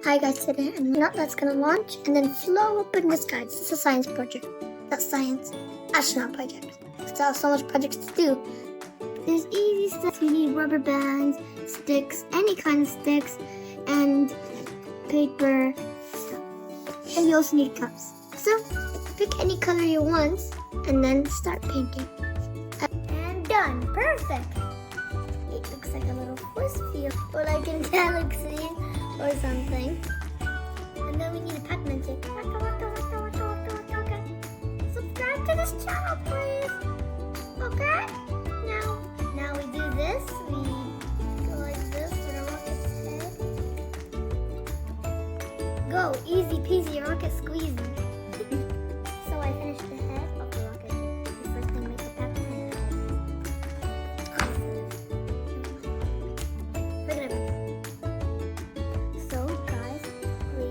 Hi guys, today I'm not that's gonna launch and then flow open this guide. It's a science project. That's science. Astronaut project. There's so much projects to do. There's easy stuff. We need rubber bands, sticks, any kind of sticks, and paper stuff. And you also need cups. So pick any color you want and then start painting. And done. Perfect. It looks like a little force field or like a galaxy or something. And then we need a pac-man tick. Subscribe to this channel, please. Okay? Now we do this. We go like this with a rocket's head. Go, easy peasy, rocket squeezy. So I finished the head of the rocket. The first thing make a pac-man. Look at it. So guys, we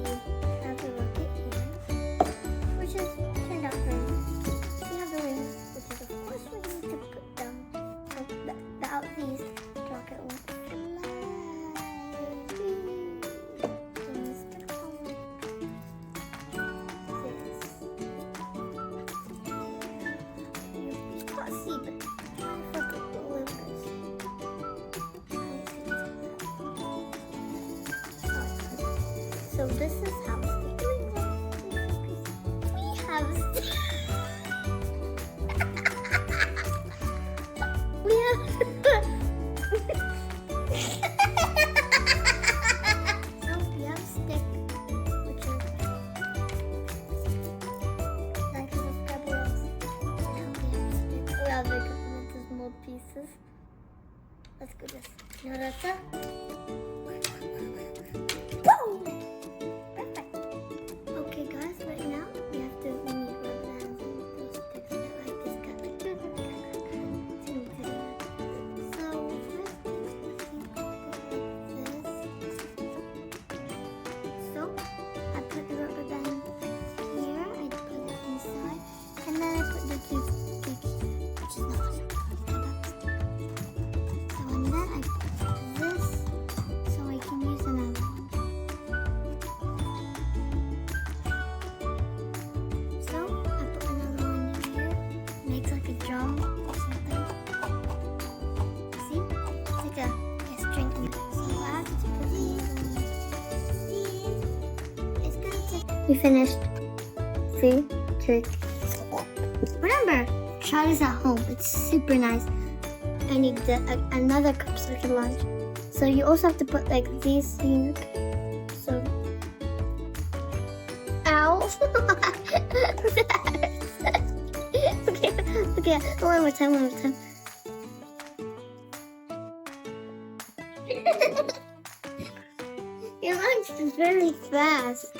have the rocket here, which has turned out very nice. We have the wings, which is of course we need to put down. So without these, the rocket won't fly. So we stick on this. You can't see, but I forgot the wings. So this is how it's doing it. We have we have so we have a stick, which is like a pebbles. Now we have a stick. We have like into small pieces. Let's go this. You know that's it? Boom! Perfect. Okay, guys, right now we need rubber bands and those sticks that like this guy. So first things so I put the rubber band here. I put it inside, and then I put the cube here, which is not so and then I put this so I can use another one. So I put another one in here. Makes like a drum or something. See? It's like a string. So I have to put these. It's gonna take. We finished. 3, 2. Remember, try this at home. It's super nice. I need another cup so I can launch. So you also have to put like these things. So, ow! okay. One more time. Your launch is very fast.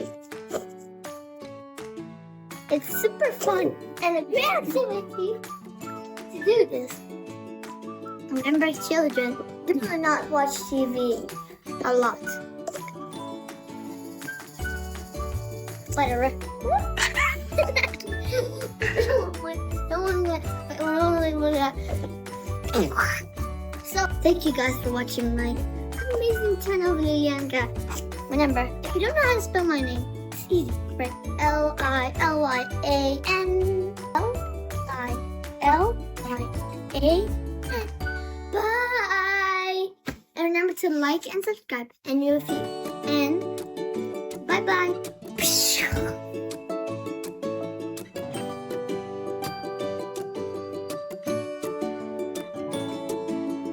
It's super fun and a great activity to do this. Remember, children, do not watch TV a lot. Whatever. So, thank you guys for watching my amazing channel, Lilyan. Remember, if you don't know how to spell my name, it's easy, right? Lilyan. Lilyan. Bye! And remember to like and subscribe and you'll see. And bye-bye.